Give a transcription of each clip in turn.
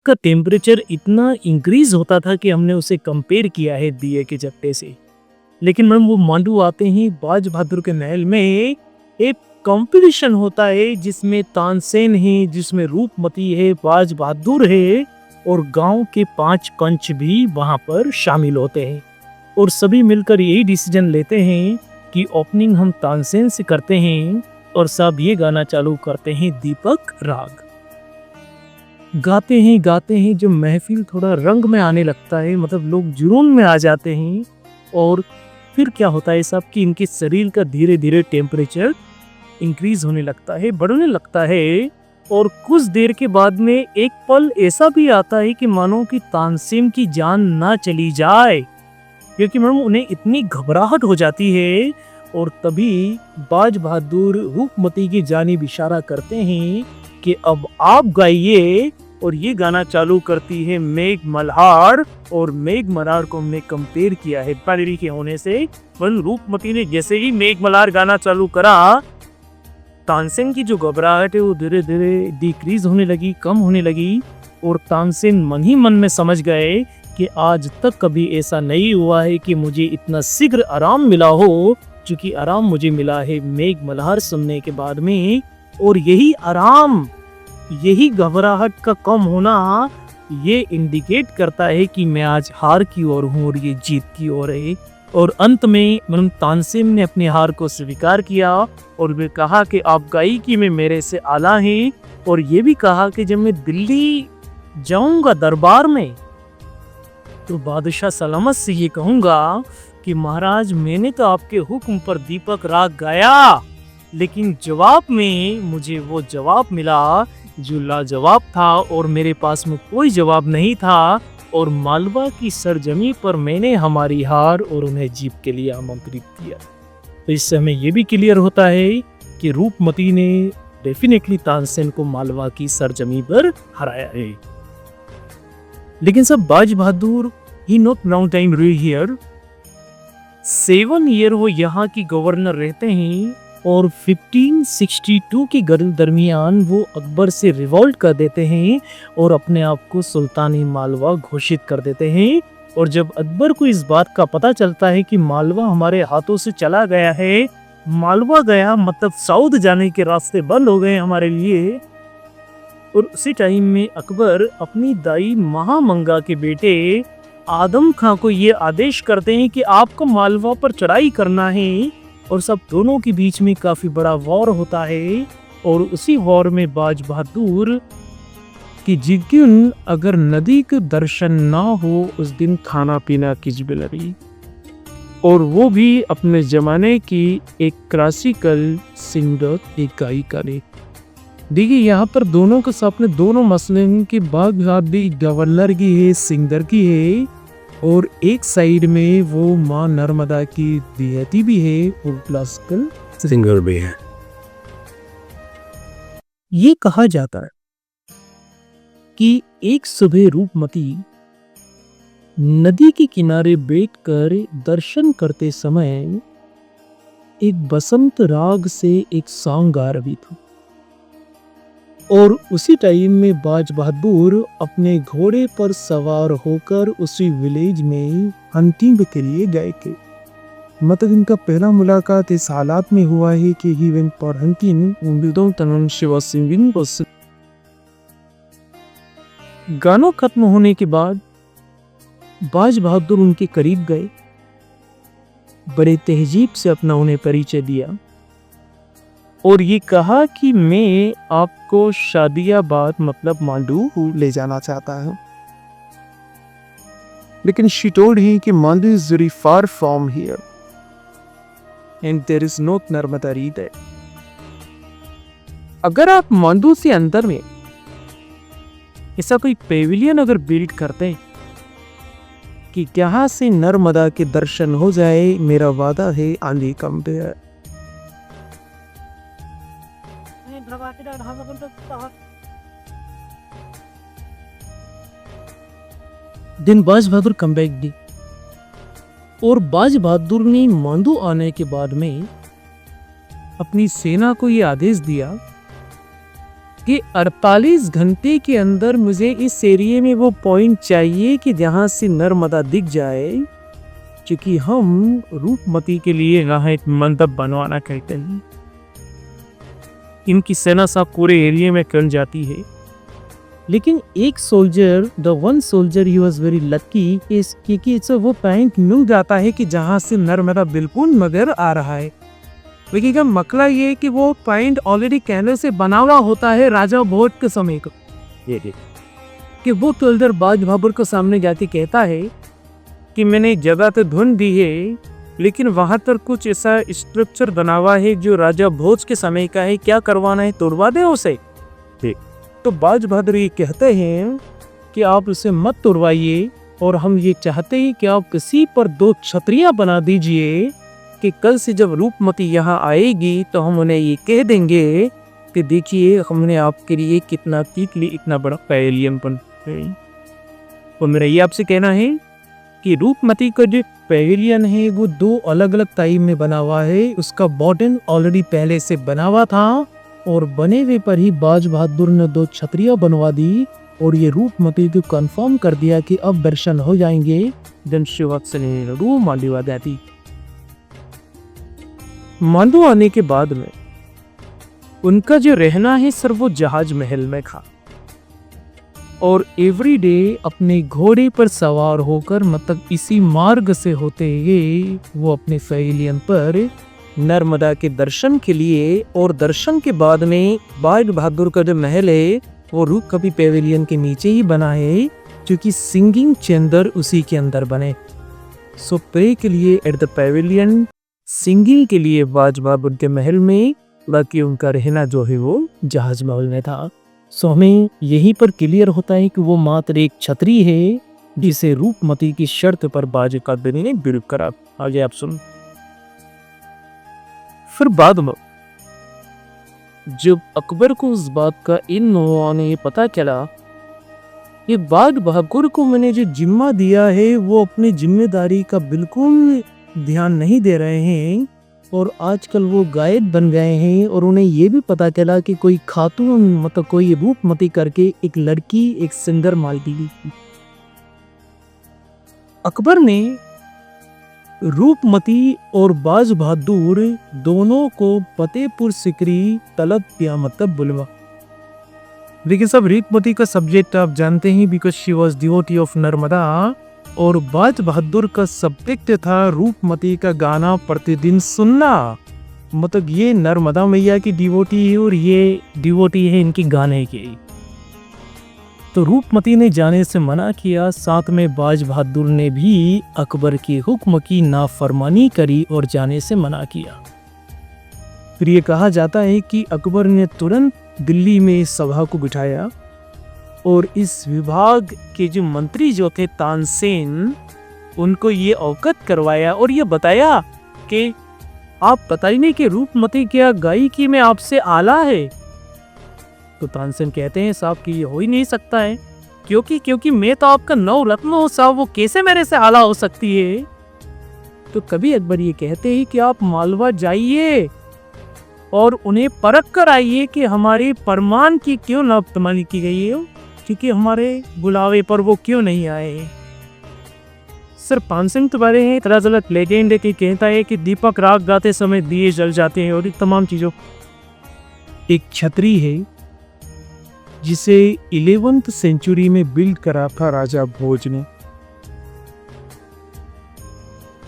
का टेम्परेचर इतना इंक्रीज होता था कि हमने उसे कंपेयर किया है दिए के चट्टे से। लेकिन मैडम वो मांडू आते ही बाज बहादुर के महल में एक कंपटीशन होता है जिसमें तानसेन है, जिसमें रूपमती है, बाज बहादुर है और गांव के 5 पंच भी वहां पर शामिल होते हैं। और सभी मिलकर यही डिसीजन लेते हैं कि ओपनिंग हम तानसेन से करते हैं और सब ये गाना चालू करते हैं दीपक राग। गाते हैं जब महफिल थोड़ा रंग में आने लगता है, मतलब लोग जुनून में आ जाते हैं। और फिर क्या होता है साहब कि इनके शरीर का धीरे धीरे टेम्परेचर इंक्रीज होने लगता है, बढ़ने लगता है। और कुछ देर के बाद में एक पल ऐसा भी आता है कि मानो कि तानसेन की जान ना चली जाए, क्योंकि मैडम उन्हें इतनी घबराहट हो जाती है। और तभी बाज बहादुर रूपमती की जानिब इशारा करते हैं कि अब आप गाइए। और ये गाना चालू करती है मेघ मल्हार। और मेघ मल्हार को हमने कंपेयर किया है पालरी के होने से। रूपमती ने जैसे ही मेघ मल्हार गाना चालू करा, तानसेन की जो घबराहट है वो धीरे धीरे डिक्रीज होने लगी, कम होने लगी। और तानसेन मन ही मन में समझ गए कि आज तक कभी ऐसा नहीं हुआ है कि मुझे इतना शीघ्र आराम मिला हो, क्योंकि आराम मुझे मिला है मेघ मल्हार सुनने के बाद में। और यही आराम, यही घबराहट का कम होना ये इंडिकेट करता है कि मैं आज हार की ओर हूँ और ये जीत की ओर है। और अंत में तानसेन ने अपनी हार को स्वीकार किया और वे कहा कि आप गायकी में मेरे से आला हैं। और ये भी कहा कि जब मैं दिल्ली जाऊंगा दरबार में तो बादशाह सलामत से ये कहूंगा कि महाराज मैंने तो आपके हुक्म पर दीपक राग गाया, लेकिन जवाब में मुझे वो जवाब मिला जो लाजवाब था और मेरे पास में कोई जवाब नहीं था। और मालवा की सरजमी पर मैंने हमारी हार और उन्हें जीत के लिए आमंत्रित किया। तो इससे हमें ये भी क्लियर होता है कि रूपमती ने डेफिनेटली तानसेन को मालवा की सरजमी पर हराया है। लेकिन सब बाज बहादुर ही नॉट लॉन्ग टाइम रही हियर। 7 ईयर वो यहाँ की गवर्नर रहते हैं। और 1562 के दरमियान वो अकबर से रिवोल्ट कर देते हैं और अपने आप को सुल्तानी मालवा घोषित कर देते हैं। और जब अकबर को इस बात का पता चलता है कि मालवा हमारे हाथों से चला गया है, मालवा गया मतलब साउथ जाने के रास्ते बंद हो गए हमारे लिए। और उसी टाइम में अकबर अपनी दाई महामंगा के बेटे आदम खां को ये आदेश करते हैं कि आपको मालवा पर चढ़ाई करना है। और सब दोनों के बीच में काफी बड़ा वॉर होता है। और उसी वॉर में बाज बहादुर कि जिस दिन अगर नदी के दर्शन ना हो उस दिन खाना पीना किजबिलरी। और वो भी अपने जमाने की एक क्लासिकल सिंगर, एक गायिका ने। देखिए यहाँ पर दोनों के सामने दोनों मसले की बात भी गवर्नर की है, सिंगर की है। और एक साइड में वो माँ नर्मदा की देयती भी है और क्लासिकल सिंगर भी है। ये कहा जाता है कि एक सुबह रूपमती नदी के किनारे बैठकर दर्शन करते समय एक बसंत राग से एक सॉन्ग गा रही थी। और उसी टाइम में बाज बहादुर अपने घोड़े पर सवार होकर उसी विलेज में हंटिंग के लिए गए थे। मतलब इनका पहला मुलाकात इस हालात में हुआ है कि ही वेंट फॉर हंटिंग। गानों खत्म होने के बाद बाज बहादुर उनके करीब गए, बड़े तहजीब से अपना उन्हें परिचय दिया और ये कहा कि मैं आपको शादियाबाद मतलब मांडू ले जाना चाहता हूं। लेकिन शी टोल्ड ही कि Mandu is very far from here and there is no Narmada river. अगर आप मांडू से अंदर में ऐसा कोई पेविलियन अगर बिल्ड करते कि यहाँ से नर्मदा के दर्शन हो जाए, मेरा वादा है आंधी कम दे। दिन बाज बहादुर कमबैक दी और बाज बहादुर ने मांडू आने के बाद में अपनी सेना को यह आदेश दिया कि 48 घंटे के अंदर मुझे इस एरिया में वो पॉइंट चाहिए कि जहाँ से नर्मदा दिख जाए, क्योंकि हम रूपमती के लिए यहाँ एक मंडप बनवाना कहते हैं। इनकी सेना सब पूरे एरिया में कर जाती है, लेकिन एक soldier, the one soldier he was very lucky इस क्योंकि वो पॉइंट मिल जाता है कि जहाँ से नर्मदा बिल्कुल नजर आ रहा है। लेकिन का मसला ये है कि वो पॉइंट ऑलरेडी कैनल से बना हुआ होता है राजा भोज के समय को, कि वो सोल्जर बाज बहादुर के सामने जाके कहता है कि मैंने जगह तो ढूंढ दी है, लेकिन वहां पर कुछ ऐसा स्ट्रक्चर बना हुआ है जो राजा भोज के समय का है, क्या करवाना है, तोड़वा दे उसे। तो बाज बहादुर ये कहते हैं कि आप उसे मत तोड़वाइए, और हम ये चाहते हैं कि आप किसी पर 2 छतरियां बना दीजिए कि कल से जब रूपमती यहाँ आएगी तो हम उन्हें ये कह देंगे कि देखिए हमने आपके लिए कितना इतना बड़ा पैवेलियन बना। और मेरा ये आपसे कहना है कि रूपमती का जो पैवेलियन है वो 2 अलग अलग टाइम में बना हुआ है। उसका बॉटम ऑलरेडी पहले से बना हुआ था, और बने हुए पर ही बाज बहादुर ने 2 छतरियां बनवा दी, और ये रूपमती को कंफर्म कर दिया कि अब दर्शन हो जाएंगे। जन मांडू जाती। मांडू आने के बाद में उनका जो रहना है सर वो जहाज महल में था, और एवरी डे अपने घोड़े पर सवार होकर, मतलब इसी मार्ग से होते हुए वो अपने पैवेलियन पर नर्मदा के दर्शन के लिए, और दर्शन के बाद में बाज बहादुर का जो महल है वो रूप कभी पैवेलियन के नीचे ही बना है, क्योंकि सिंगिंग चेंबर उसी के अंदर बने। सो प्रे के लिए एट द पैवेलियन, सिंगिंग के लिए बाज बहादुर के महल में, बाकी उनका रहना जो है वो जहाज महल में था। सो हमें यहीं पर क्लियर होता है कि वो मात्र एक छतरी है जिसे रूपमती की शर्त पर बाज बहादुर ने बिल्ड करा। आगे आप सुन। फिर बाद में जब अकबर को उस बात का इन लोगों ने पता चला कि बाज बहादुर को मैंने जो जिम्मा दिया है वो अपनी जिम्मेदारी का बिल्कुल ध्यान नहीं दे रहे हैं, और आजकल वो गायब बन गए हैं, और उन्हें ये भी पता चला कि कोई खातून, मतलब कोई रूपमती करके एक लड़की, एक सिंगर मालती थी। अकबर ने रूपमती और बाज बहादुर दोनों को फतेहपुर सिकरी तलब किया, मतलब बुलवा। लेकिन सब रूपमती का सब्जेक्ट आप जानते हैं, because she was devotee of Narmada, और बाज बहादुर का सब्जेक्ट था रूपमती का गाना प्रतिदिन सुनना। मतलब ये नर्मदा मैया की डिवोटी है और ये डिवोटी है इनकी गाने की। तो रूपमती ने जाने से मना किया, साथ में बाज बहादुर ने भी अकबर के हुक्म की नाफरमानी करी और जाने से मना किया। फिर ये कहा जाता है कि अकबर ने तुरंत दिल्ली में सभा को बिठाया, और इस विभाग के जो मंत्री जो थे तानसेन, उनको ये अवगत करवाया और ये बताया कि आप बताइए कि रूपमती क्या गायकी में आपसे आला है। तो तानसेन कहते हैं साहब कि ये हो ही नहीं सकता है, क्योंकि मैं तो आपका 9 रत्न हूँ साहब, वो कैसे मेरे से आला हो सकती है। तो कभी अकबर ये कहते हैं कि आप मालवा जाइए और उन्हें परख कर आइए कि हमारे फरमान की क्यों नाफरमानी की गई है, क्योंकि हमारे बुलावे पर वो क्यों नहीं आए। सर पानसिंह के बारे में तरह तरह लेजेंड की कहता है कि दीपक राग गाते समय दिए जल जाते हैं, और ये तमाम चीजों। एक छतरी है जिसे 11वीं सेंचुरी में बिल्ड करा था राजा भोज ने,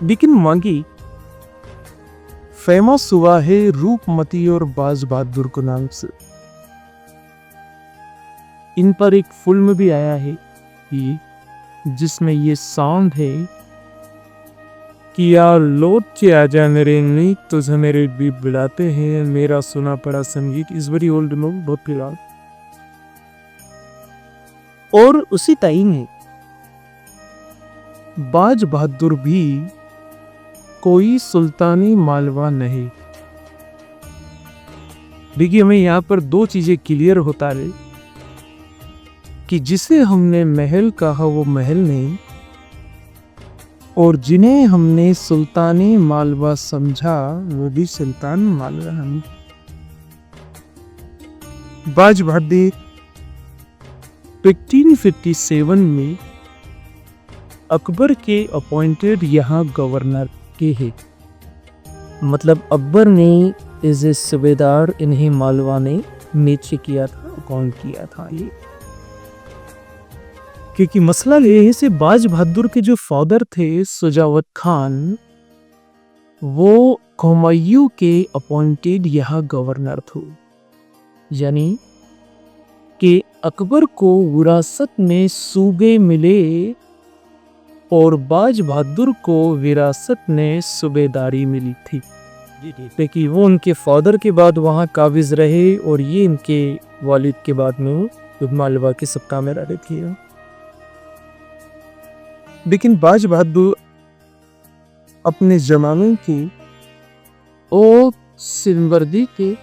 लेकिन मांगी फेमस हुआ है रूपमती और बाज बहादुर के नाम से। इन पर एक फिल्म भी आया है जिसमें ये सॉन्ग है कि यार लौट के आजा मेरे नी, तुझे मेरे भी बुलाते हैं, मेरा सुना पड़ा संगीत। इस बड़ी ओल्ड मूवी, बहुत फिलहाल। और उसी टाइम में बाज बहादुर भी कोई सुल्तानी मालवा नहीं। देखिए हमें यहाँ पर 2 चीजें क्लियर होता है कि जिसे हमने महल कहा वो महल नहीं, और जिन्हें हमने सुल्तानी मालवा समझा वो भी सुल्तान मालवा नहीं। बाज बहादुर 1557 में अकबर के अपॉइंटेड यहाँ गवर्नर के हैं। मतलब अकबर ने एज ए सूबेदार इन्हें मालवा ने नीचे किया था, कौन किया था ये, क्योंकि मसला ये है से बाज बहादुर के जो फादर थे सुजावत खान, वो हुमायूं के अपॉइंटेड यहाँ गवर्नर थे। यानी कि अकबर को विरासत में सूबे मिले और बाज बहादुर को विरासत में सूबेदारी मिली थी, क्योंकि वो उनके फादर के बाद वहाँ काबिज रहे और ये इनके वालिद के बाद में मालवा के सत्ता में रहे थे। लेकिन बाज बहादुर अपने जमाने की वो सिंबरदी के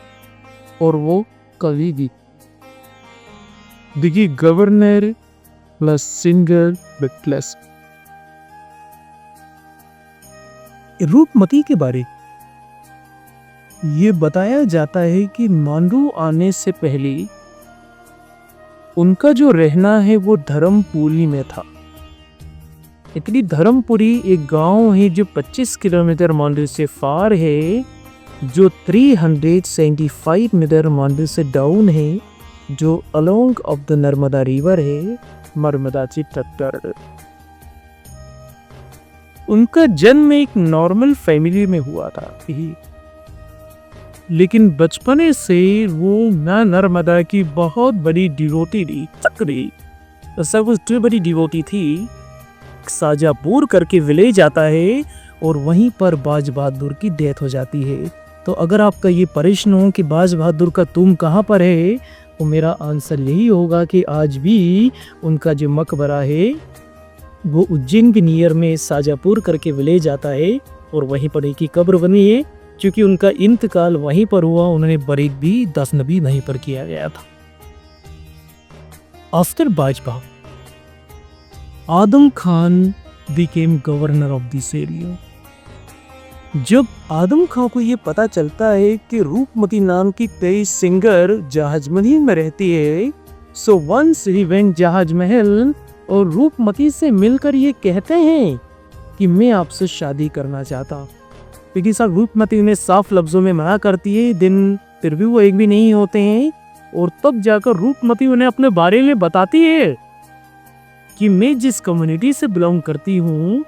और वो कवि भी। देखिए, governor plus singer plus Rupmati के बारे ये बताया जाता है कि मांडू आने से पहले उनका जो रहना है वो धर्मपुरी में था। इतनी धर्मपुरी एक गांव है जो 25 किलोमीटर मांडू से फार है, जो 375 मीटर मांडू से डाउन है, जो along of the Narmada river है, नर्मदा की तट पर। उनका जन्म एक नॉर्मल फैमिली में हुआ था, लेकिन बचपने से वो नर्मदा की बहुत बड़ी डिवोटी थी, तकरी सबसे बड़ी डिवोटी थी। साजापुर करके विलेज आता है और वहीं पर बाज बहादुर की डेथ हो जाती है। तो अगर आपका ये प्रश्न हो कि बाज बहादुर का तुम कहाँ पर है, तो मेरा आंसर यही होगा कि आज भी उनका जो मकबरा है वो उज्जैन के नियर में साजापुर करके विलेज आता है और वहीं पर एक ही कब्र बनी है। क्योंकि उनका इंतकाल वहीं पर हुआ, उन्होंने बरीद भी दफन वहीं पर किया गया था। आफ्टर बाजपा Adham Khan became governor of this area. जब आदम खान को ये पता चलता है कि रूपमती नाम की 23 सिंगर जहाज महल में रहती है, सो वंस ही वेंट जहाज महल और रूपमती से मिलकर ये कहते हैं कि मैं आपसे शादी करना चाहता। क्योंकि सब रूपमती ने साफ लफ्जों में मना करती है, दिन फिर भी वो एक भी नहीं होते हैं। और तब जाकर रूपमती उन्हें अपने बारे में बताती है कि मैं जिस कम्युनिटी से बिलोंग करती हूँ,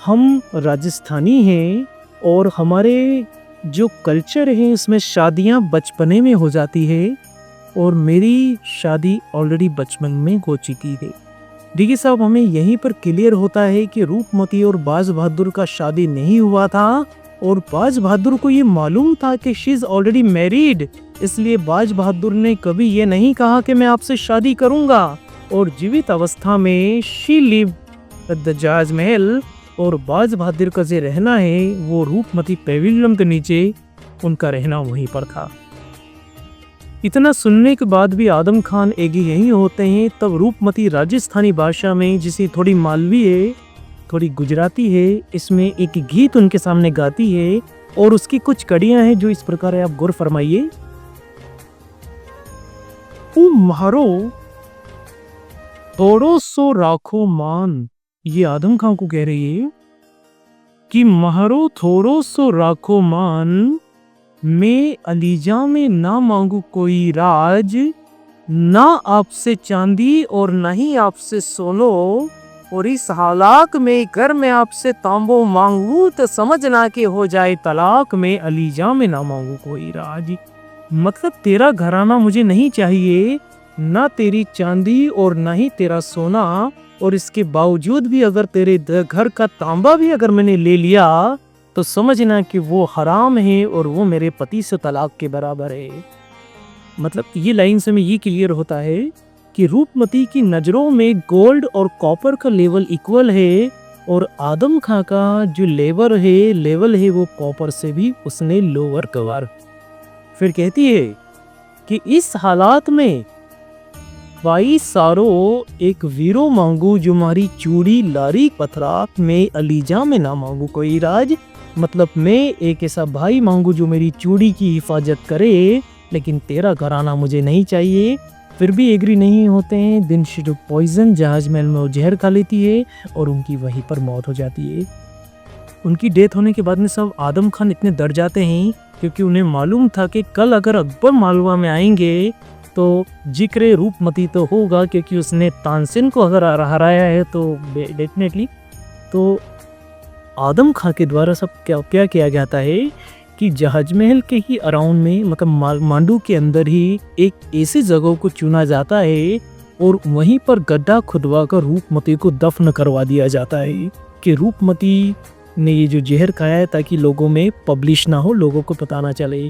हम राजस्थानी हैं और हमारे जो कल्चर है इसमें शादियाँ बचपने में हो जाती है और मेरी शादी ऑलरेडी बचपन में हो चुकी है। देखिए साहब, हमें यहीं पर क्लियर होता है कि रूपमती और बाज बहादुर का शादी नहीं हुआ था और बाज बहादुर को ये मालूम था कि शी इज ऑलरेडी मैरिड, इसलिए बाज बहादुर ने कभी ये नहीं कहा कि मैं आपसे शादी करूंगा। और जीवित अवस्था में शी लिव एट द जहाज महल और बाज बहादुर का जो रहना है वो रूपमती पेविलियन के नीचे उनका रहना वहीं पर था। इतना सुनने के बाद भी आदम खान एगी यही होते हैं। तब रूपमती राजस्थानी भाषा में, जिसे थोड़ी मालवी है, थोड़ी गुजराती है, इसमें एक गीत उनके सामने गाती है और उसकी कुछ कड़ियां हैं जो इस प्रकार है, आप गौर फरमाइए। ओ मारो थोड़ो सो राखो मान, ये आदम खान को कह रही है कि महारो थोड़ो सो राखो मान, मैं अलीजा में ना मांगू कोई राज, ना आपसे चांदी और ना ही आपसे सोनो, और इस हालाक में घर में आपसे तांबो मांगू तो समझना कि हो जाए तलाक, में अलीजा में ना मांगू कोई राज। मतलब तेरा घराना मुझे नहीं चाहिए, ना तेरी चांदी और ना ही तेरा सोना, और इसके बावजूद भी अगर तेरे घर का तांबा भी अगर मैंने ले लिया तो समझना कि वो हराम है और वो मेरे पति से तलाक के बराबर है। मतलब ये लाइन से में ये क्लियर होता है कि रूपमती की नज़रों में गोल्ड और कॉपर का लेवल इक्वल है और आदम खां का जो लेवल है वो कॉपर से भी उसने लोअर कवर। फिर कहती है कि इस हालात में भाई सारो एक वीरो मांगू जो मारी चूड़ी लारी पथराक, में अलीजा में ना मांगू कोई राज। मतलब मैं एक ऐसा भाई मांगू जो मेरी चूड़ी की हिफाजत करे लेकिन तेरा घराना मुझे नहीं चाहिए। फिर भी एग्री नहीं होते हैं। दिन शी टुक पॉइजन, जहाज महल में वो जहर खा लेती है और उनकी वहीं पर मौत हो जाती है। उनकी डेथ होने के बाद में सब आदम खान इतने डर जाते हैं क्योंकि उन्हें मालूम था कि कल अगर अकबर मालवा में आएंगे तो जिक्र रूपमती तो होगा, क्योंकि उसने तानसेन को अगर हराया है तो डेफिनेटली। तो आदम खां के द्वारा सब क्या किया जाता है कि जहाज महल के ही अराउंड में, मतलब मांडू के अंदर ही एक ऐसी जगह को चुना जाता है और वहीं पर गड्ढा खुदवा कर रूपमती को दफन करवा दिया जाता है कि रूपमती ने ये जो जहर खाया है ताकि लोगों में पब्लिश ना हो, लोगों को पता ना चले।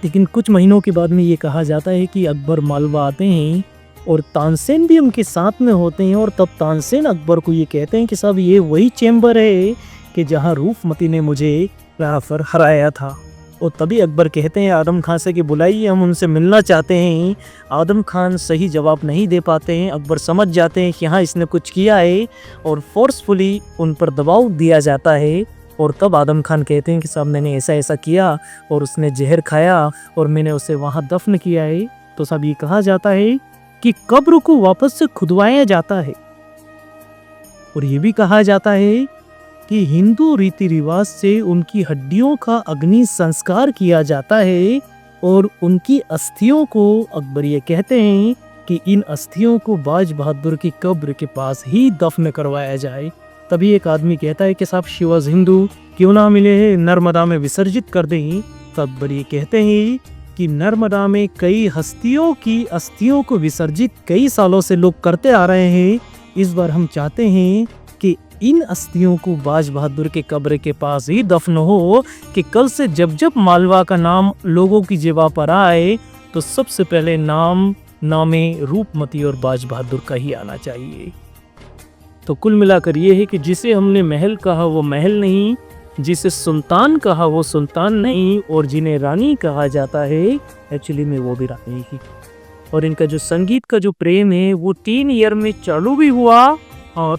लेकिन कुछ महीनों के बाद में ये कहा जाता है कि अकबर मालवा आते हैं और तानसेन भी उनके साथ में होते हैं और तब तानसेन अकबर को ये कहते हैं कि साहब ये वही चैम्बर है कि जहाँ रूपमती ने मुझे यहाँ पर हराया था। और तभी अकबर कहते हैं आदम खान से कि बुलाइए, हम उनसे मिलना चाहते हैं। आदम खान सही जवाब नहीं दे पाते हैं। अकबर समझ जाते हैं कि हाँ इसने कुछ किया है और फोर्सफुली उन पर दबाव दिया जाता है। और तब आदम खान कहते हैं कि साहब मैंने ऐसा ऐसा किया और उसने जहर खाया और मैंने उसे वहाँ दफन किया है। तो साहब ये कहा जाता है कि कब्र को वापस से खुदवाया जाता है। और ये भी कहा जाता है कि हिंदू रीति रिवाज से उनकी हड्डियों का अग्नि संस्कार किया जाता है और उनकी अस्थियों को, अकबर ये कहते हैं कि इन अस्थियों को बाज बहादुर की कब्र के पास ही दफन करवाया जाए। तभी एक आदमी कहता है कि साहब शी वॉज हिंदू, क्यों ना मिले हैं, नर्मदा में विसर्जित कर दें। तो अकबर ये कहते हैं कि नर्मदा में कई हस्तियों की अस्थियों को विसर्जित कई सालों से लोग करते आ रहे हैं। इस बार हम चाहते हैं कि इन अस्थियों को बाज बहादुर के कब्र के पास ही दफन हो कि कल से जब जब मालवा का नाम लोगों की जेबा पर आए तो सबसे पहले नामे रूपमती और बाज बहादुर का ही आना चाहिए। तो कुल मिलाकर ये है कि जिसे हमने महल कहा वो महल नहीं, जिसे सुल्तान कहा वो सुल्तान नहीं, और जिन्हें रानी कहा जाता है एक्चुअली में वो भी रानी ही। और इनका जो संगीत का जो प्रेम है वो 3 ईयर में चालू भी हुआ और